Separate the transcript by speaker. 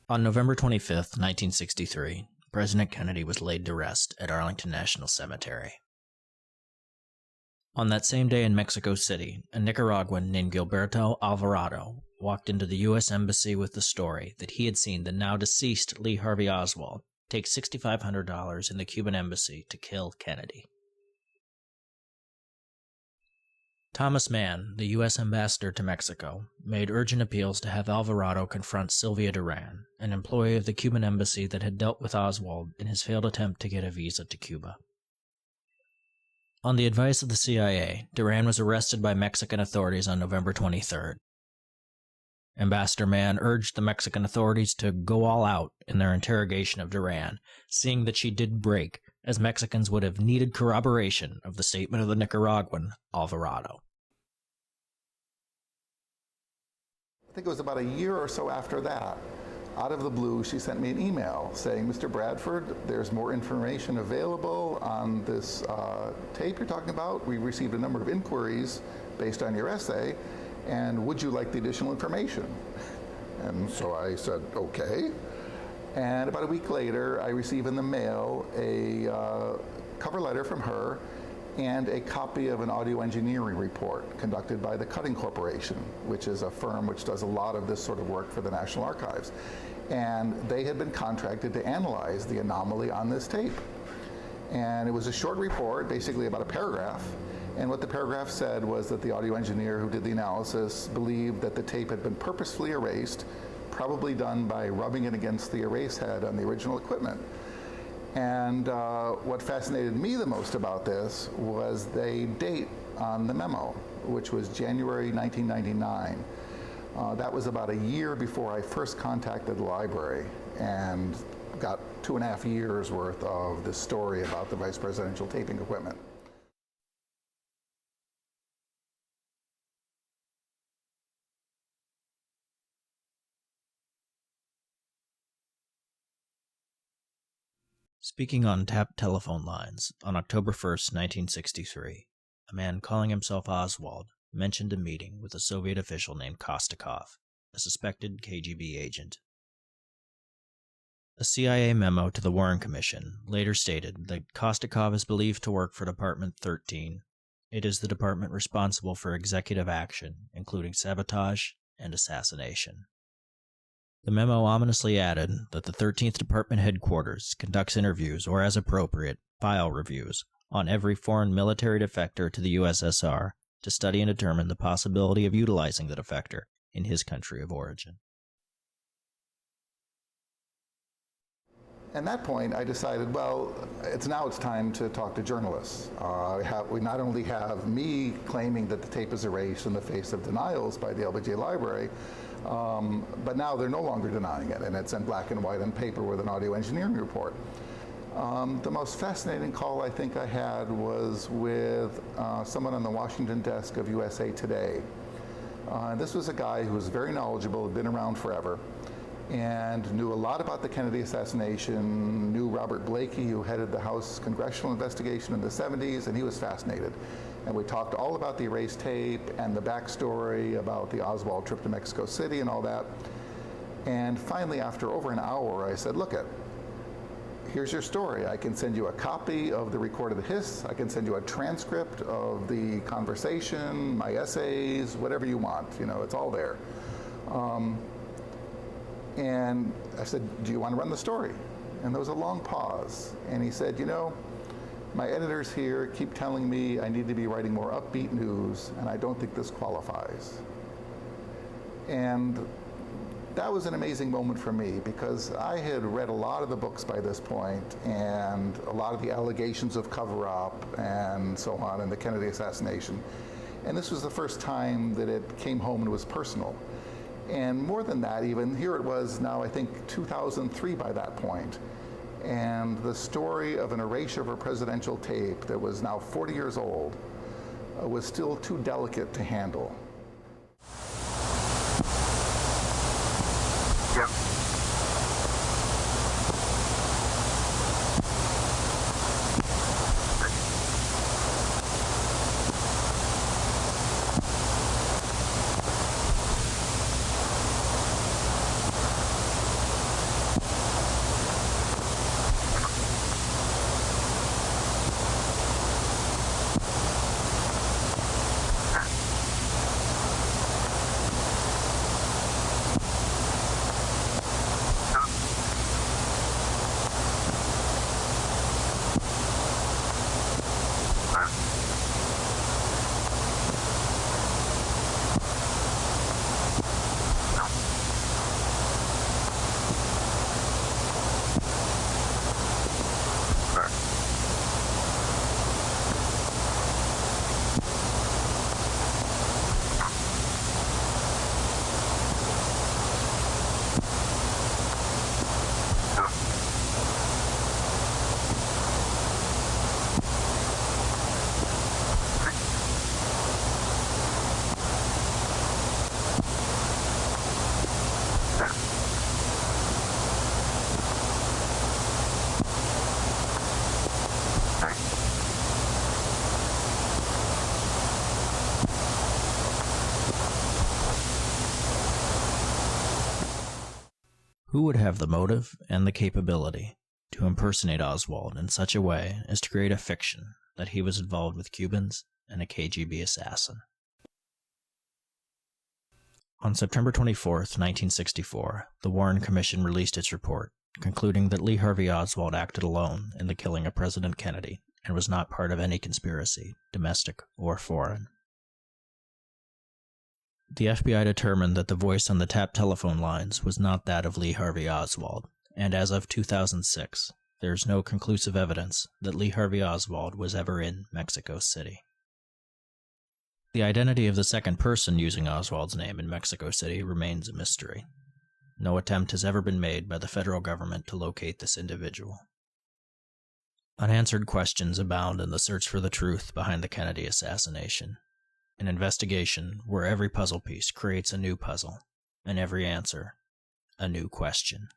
Speaker 1: On November 25, 1963, President Kennedy was laid to rest at Arlington National Cemetery. On that same day in Mexico City, a Nicaraguan named Gilberto Alvarado walked into the U.S. Embassy with the story that he had seen the now-deceased Lee Harvey Oswald take $6,500 in the Cuban embassy to kill Kennedy. Thomas Mann, the U.S. ambassador to Mexico, made urgent appeals to have Alvarado confront Sylvia Duran, an employee of the Cuban embassy that had dealt with Oswald in his failed attempt to get a visa to Cuba. On the advice of the CIA, Duran was arrested by Mexican authorities on November 23rd. Ambassador Mann urged the Mexican authorities to go all out in their interrogation of Duran, seeing that she did break, as Mexicans would have needed corroboration of the statement of the Nicaraguan, Alvarado.
Speaker 2: I think it was about a year or so after that, out of the blue, she sent me an email saying, Mr. Bradford, there's more information available on this tape you're talking about. We received a number of inquiries based on your essay, and would you like the additional information? And so I said, okay. And about a week later, I received in the mail a cover letter from her and a copy of an audio engineering report conducted by the Cutting Corporation, which is a firm which does a lot of this sort of work for the National Archives. And they had been contracted to analyze the anomaly on this tape. And it was a short report, basically about a paragraph. And what the paragraph said was that the audio engineer who did the analysis believed that the tape had been purposefully erased, probably done by rubbing it against the erase head on the original equipment. And what fascinated me the most about this was the date on the memo, which was January 1999. That was about a year before I first contacted the library and got 2.5 years worth of this story about the vice presidential taping equipment.
Speaker 1: Speaking on tapped telephone lines, on October 1st, 1963, a man calling himself Oswald mentioned a meeting with a Soviet official named Kostakov, a suspected KGB agent. A CIA memo to the Warren Commission later stated that Kostakov is believed to work for Department 13. It is the department responsible for executive action, including sabotage and assassination. The memo ominously added that the 13th Department headquarters conducts interviews or, as appropriate, file reviews on every foreign military defector to the USSR to study and determine the possibility of utilizing the defector in his country of origin.
Speaker 2: At that point, I decided, well, it's time to talk to journalists. We not only have me claiming that the tape is erased in the face of denials by the LBJ Library, but now they're no longer denying it, and it's in black and white on paper with an audio engineering report. The most fascinating call I think I had was with someone on the Washington desk of USA Today. This was a guy who was very knowledgeable, had been around forever, and knew a lot about the Kennedy assassination, knew Robert Blakey, who headed the House Congressional investigation in the 70s, and he was fascinated. And we talked all about the erased tape and the backstory about the Oswald trip to Mexico City and all that. And finally, after over an hour, I said, look, here's your story. I can send you a copy of the recorded hiss. I can send you a transcript of the conversation, my essays, whatever you want. You know, it's all there. And I said, do you want to run the story? And there was a long pause. And he said, you know, my editors here keep telling me I need to be writing more upbeat news, and I don't think this qualifies. And that was an amazing moment for me, because I had read a lot of the books by this point, and a lot of the allegations of cover-up and so on in the Kennedy assassination. And this was the first time that it came home and was personal. And more than that, even, here it was now, I think, 2003 by that point. And the story of an erasure of a presidential tape that was now 40 years old was still too delicate to handle.
Speaker 3: Yep.
Speaker 1: Who would have the motive and the capability to impersonate Oswald in such a way as to create a fiction that he was involved with Cubans and a KGB assassin? On September 24, 1964, the Warren Commission released its report, concluding that Lee Harvey Oswald acted alone in the killing of President Kennedy and was not part of any conspiracy, domestic or foreign. The FBI determined that the voice on the tapped telephone lines was not that of Lee Harvey Oswald, and as of 2006, there is no conclusive evidence that Lee Harvey Oswald was ever in Mexico City. The identity of the second person using Oswald's name in Mexico City remains a mystery. No attempt has ever been made by the federal government to locate this individual. Unanswered questions abound in the search for the truth behind the Kennedy assassination, an investigation where every puzzle piece creates a new puzzle, and every answer, a new question.